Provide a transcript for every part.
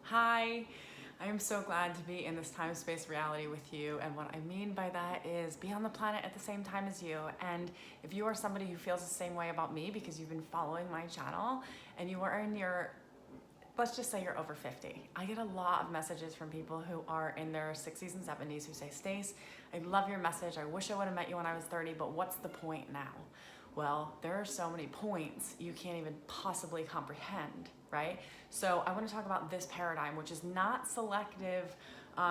Hi, I am so glad to be in this time-space reality with you, and what I mean by that is be on the planet at the same time as you. And if you are somebody who feels the same way about me because you've been following my channel and you are in your, let's just say you're over 50. I get a lot of messages from people who are in their 60s and 70s who say, Stace, I love your message. I wish I would have met you when I was 30, but what's the point now? Well, there are so many points you can't even possibly comprehend, right? So I want to talk about this paradigm, which is not selective.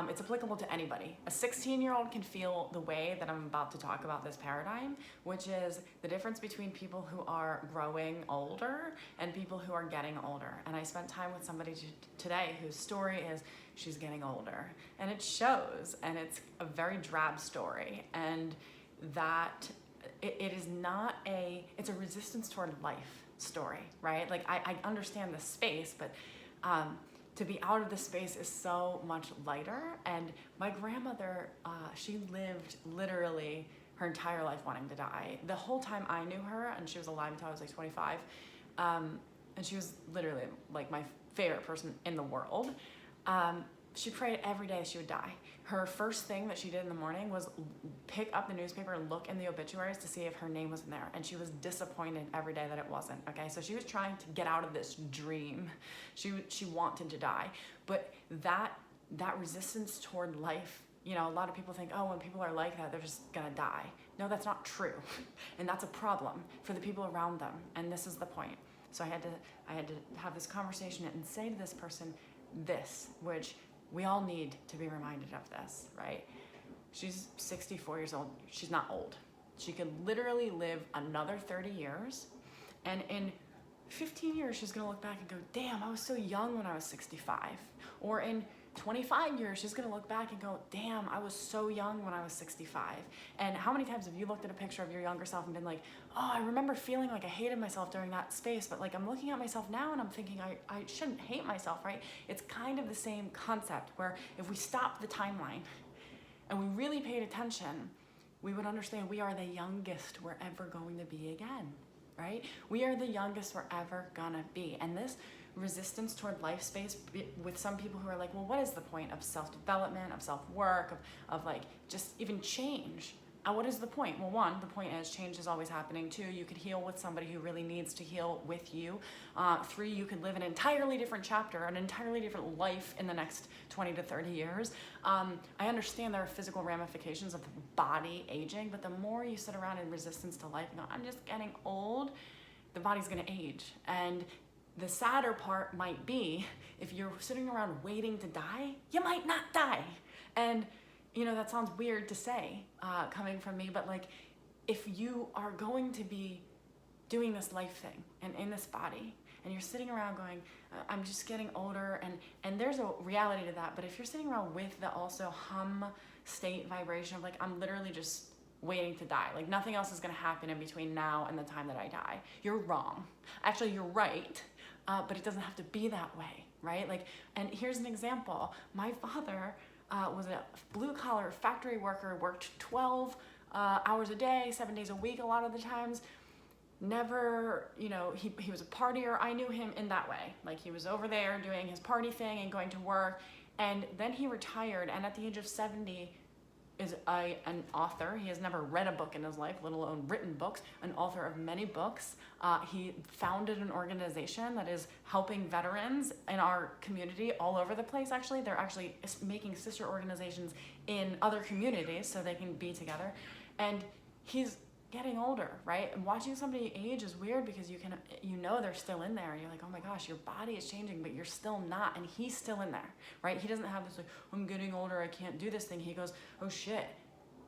It's applicable to anybody. A 16-year-old can feel the way that I'm about to talk about this paradigm, which is the difference between people who are growing older and people who are getting older. And I spent time with somebody today whose story is she's getting older. And it shows, and it's a very drab story. And that it is not it's a resistance toward life story, right? Like I understand the space, but to be out of the space is so much lighter. And my grandmother, she lived literally her entire life wanting to die. The whole time I knew her, and she was alive until I was like 25, and she was literally like my favorite person in the world. She prayed every day she would die. Her first thing that she did in the morning was pick up the newspaper and look in the obituaries to see if her name was in there. And she was disappointed every day that it wasn't, okay? So she was trying to get out of this dream. She wanted to die. But that resistance toward life, you know, a lot of people think, oh, when people are like that, they're just gonna die. No, that's not true. And that's a problem for the people around them. And this is the point. So I had to have this conversation and say to this person this, which we all need to be reminded of this, right? She's 64 years old. She's not old. She could literally live another 30 years. And in 15 years, she's gonna look back and go, damn, I was so young when I was 65. Or in 25 years, she's gonna look back and go, damn, I was so young when I was 65. And how many times have you looked at a picture of your younger self and been like, oh, I remember feeling like I hated myself during that space, but like I'm looking at myself now and I'm thinking I shouldn't hate myself, right? It's kind of the same concept where if we stop the timeline and we really paid attention, we would understand we are the youngest we're ever going to be again, right? We are the youngest we're ever gonna be. And this resistance toward life space with some people who are like, well, what is the point of self-development, of self-work, of like just even change? What is the point? Well, one, the point is change is always happening. Two, you could heal with somebody who really needs to heal with you. Three, you could live an entirely different chapter, an entirely different life in the next 20 to 30 years. I understand there are physical ramifications of the body aging, but the more you sit around in resistance to life and go, I'm just getting old, the body's gonna age. And the sadder part might be if you're sitting around waiting to die, you might not die. And you know, that sounds weird to say coming from me, but like if you are going to be doing this life thing and in this body and you're sitting around going, I'm just getting older, and there's a reality to that, but if you're sitting around with the also hum state vibration of like, I'm literally just waiting to die, like nothing else is gonna happen in between now and the time that I die, you're wrong. Actually, you're right. But it doesn't have to be that way, right? Like, and here's an example. My father was a blue-collar factory worker, worked 12 hours a day, 7 days a week a lot of the times. Never, you know, he was a partier. I knew him in that way. Like he was over there doing his party thing and going to work. And then he retired, and at the age of 70, is an author. He has never read a book in his life, let alone written books, an author of many books. He founded an organization that is helping veterans in our community all over the place, actually. They're actually making sister organizations in other communities so they can be together. And he's getting older, right? And watching somebody age is weird because you know they're still in there and you're like, oh my gosh, your body is changing, but you're still not, and he's still in there, right? He doesn't have this like, I'm getting older, I can't do this thing. He goes, oh shit,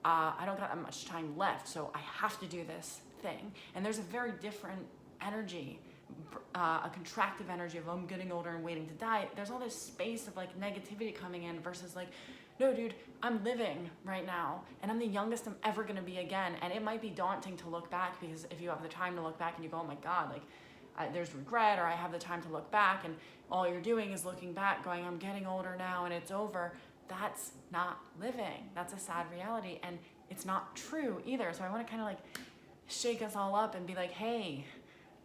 I don't got that much time left, so I have to do this thing. And there's a very different energy, a contractive energy of I'm getting older and waiting to die. There's all this space of like negativity coming in versus like, no, dude, I'm living right now and I'm the youngest I'm ever gonna be again. And it might be daunting to look back because if you have the time to look back and you go, oh my God, like there's regret, or I have the time to look back, and all you're doing is looking back going, I'm getting older now and it's over. That's not living. That's a sad reality, and it's not true either. So I wanna kind of like shake us all up and be like, hey,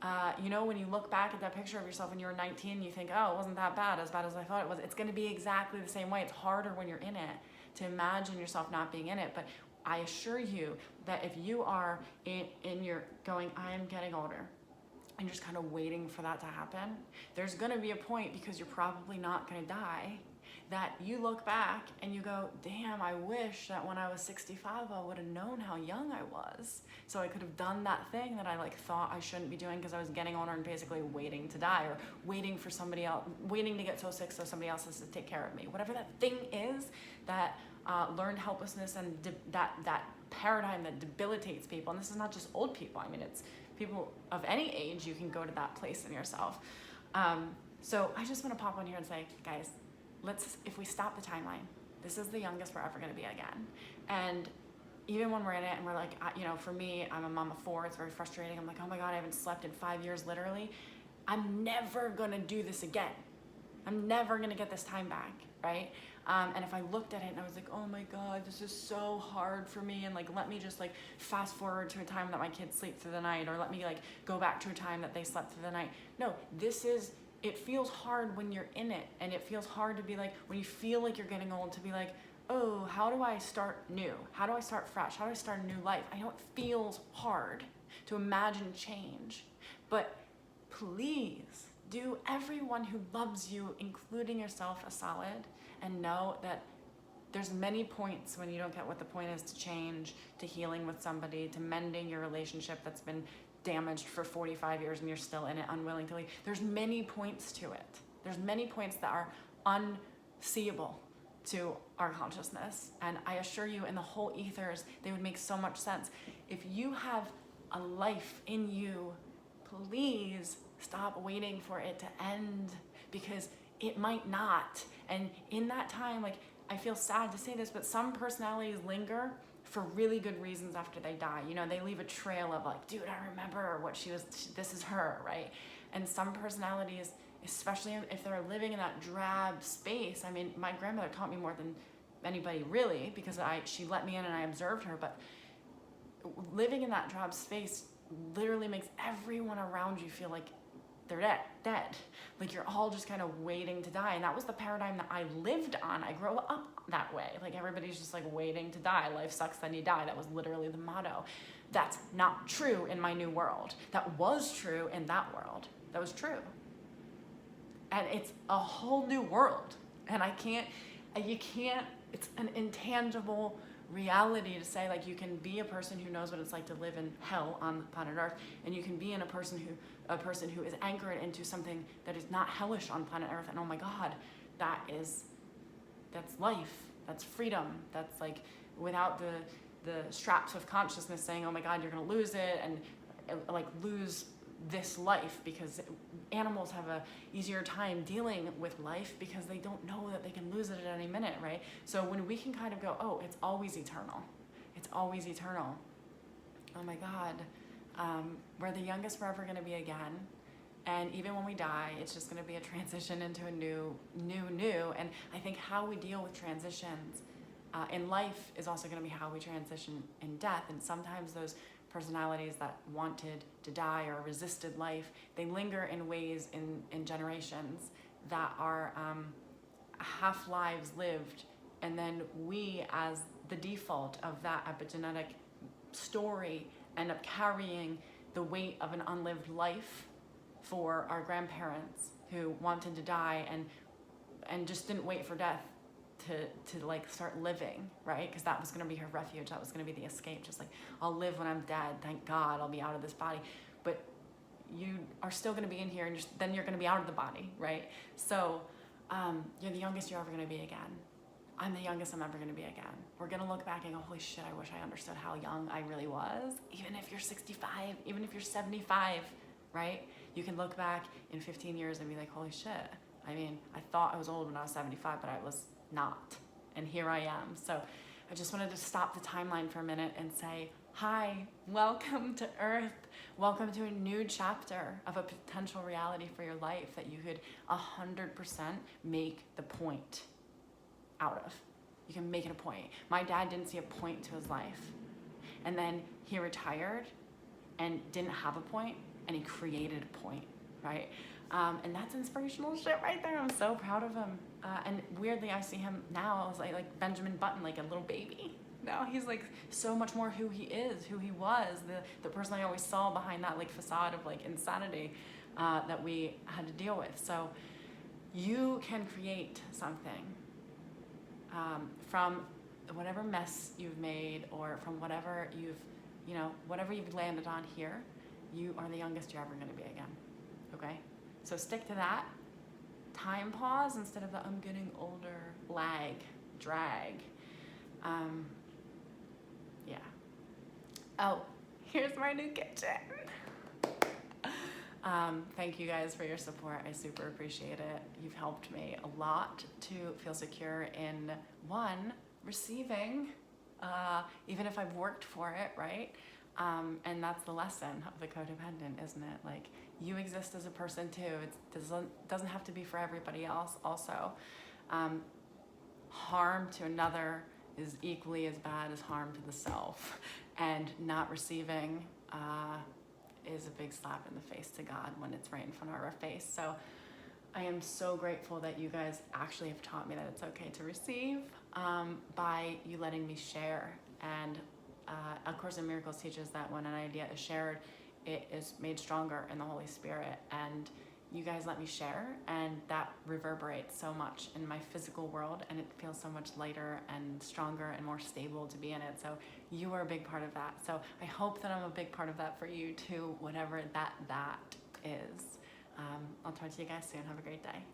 When you look back at that picture of yourself when you were 19, you think, oh, it wasn't that bad, as I thought it was. It's going to be exactly the same way. It's harder when you're in it to imagine yourself not being in it. But I assure you that if you are in your going, I am getting older, and you're just kind of waiting for that to happen, there's going to be a point, because you're probably not going to die, that you look back and you go, damn, I wish that when I was 65, I would have known how young I was. So I could have done that thing that I thought I shouldn't be doing because I was getting older and basically waiting to die, or waiting for somebody else, waiting to get so sick so somebody else has to take care of me. Whatever that thing is, that learned helplessness and that paradigm that debilitates people. And this is not just old people. I mean, it's people of any age. You can go to that place in yourself. So I just want to pop on here and say, guys, if we stop the timeline, this is the youngest we're ever going to be again. And even when we're in it and we're like, for me, I'm a mom of 4. It's very frustrating. I'm like, oh my God, I haven't slept in 5 years, literally. I'm never going to do this again. I'm never going to get this time back, right? And if I looked at it and I was like, oh my God, this is so hard for me. And let me just fast forward to a time that my kids sleep through the night, or let me go back to a time that they slept through the night. No, it feels hard when you're in it, and it feels hard to be when you feel like you're getting old, to be oh, how do I start new? How do I start fresh? How do I start a new life? I know it feels hard to imagine change, but please do everyone who loves you, including yourself, a solid, and know that there's many points when you don't get what the point is to change, to healing with somebody, to mending your relationship that's been damaged for 45 years and you're still in it, unwilling to leave. There's many points to it. There's many points that are unseeable to our consciousness. And I assure you, in the whole ethers, they would make so much sense. If you have a life in you, please stop waiting for it to end, because it might not. And in that time, I feel sad to say this, but some personalities linger for really good reasons after they die. They leave a trail of dude, I remember what this is her, right? And some personalities, especially if they're living in that drab space. I mean, my grandmother taught me more than anybody really, because she let me in and I observed her, but living in that drab space literally makes everyone around you feel like they're dead. You're all just kind of waiting to die. And that was the paradigm that I lived on. I grew up that way. Everybody's just waiting to die. Life sucks, then you die. That was literally the motto. That's not true in my new world. That was true in that world. That was true. And it's a whole new world. And it's an intangible reality to say you can be a person who knows what it's like to live in hell on planet Earth, and you can be a person who is anchored into something that is not hellish on planet Earth. And oh my God, that's life, that's freedom, that's without the straps of consciousness saying, oh my God, you're gonna lose it, and lose this life, because animals have a easier time dealing with life because they don't know that they can lose it at any minute, right? So when we can kind of go, oh, it's always eternal. It's always eternal. Oh my God. We're the youngest we're ever going to be again. And even when we die, it's just going to be a transition into a new. And I think how we deal with transitions in life is also going to be how we transition in death. And sometimes those personalities that wanted to die or resisted life, they linger in ways in generations that are half lives lived, and then we, as the default of that epigenetic story, end up carrying the weight of an unlived life for our grandparents who wanted to die and just didn't wait for death to start living, right? Because that was going to be her refuge. That was going to be the escape. Just I'll live when I'm dead. Thank God I'll be out of this body. But you are still going to be in here, and then you're going to be out of the body, right? So you're the youngest you're ever going to be again. I'm the youngest I'm ever going to be again. We're going to look back and go, holy shit, I wish I understood how young I really was. Even if you're 65, even if you're 75, right? You can look back in 15 years and be like, holy shit. I mean, I thought I was old when I was 75, but I was not. And here I am. So I just wanted to stop the timeline for a minute and say, hi, welcome to Earth. Welcome to a new chapter of a potential reality for your life that you could 100% make the point out of. You can make it a point. My dad didn't see a point to his life. And then he retired and didn't have a point. and he created a point, right? And that's inspirational shit right there. I'm so proud of him. And weirdly, I see him now as like Benjamin Button, like a little baby. Now he's like so much more who he is, who he was, the person I always saw behind that like facade of like insanity that we had to deal with. So you can create something from whatever mess you've made, or from whatever whatever you've landed on here. You are the youngest you're ever going to be again. Okay? So stick to that. Time pause instead of the I'm getting older drag. Yeah. Oh, here's my new kitchen. Thank you guys for your support. I super appreciate it. You've helped me a lot to feel secure in receiving, even if I've worked for it, right? And that's the lesson of the codependent, isn't it? Like, you exist as a person too. It doesn't have to be for everybody else also. Harm to another is equally as bad as harm to the self. And not receiving is a big slap in the face to God when it's right in front of our face. So I am so grateful that you guys actually have taught me that it's okay to receive by you letting me share. And A Course in Miracles teaches that when an idea is shared, it is made stronger in the Holy Spirit. And you guys let me share, and that reverberates so much in my physical world, and it feels so much lighter and stronger and more stable to be in it. So you are a big part of that. So I hope that I'm a big part of that for you too, whatever that is. I'll talk to you guys soon. Have a great day.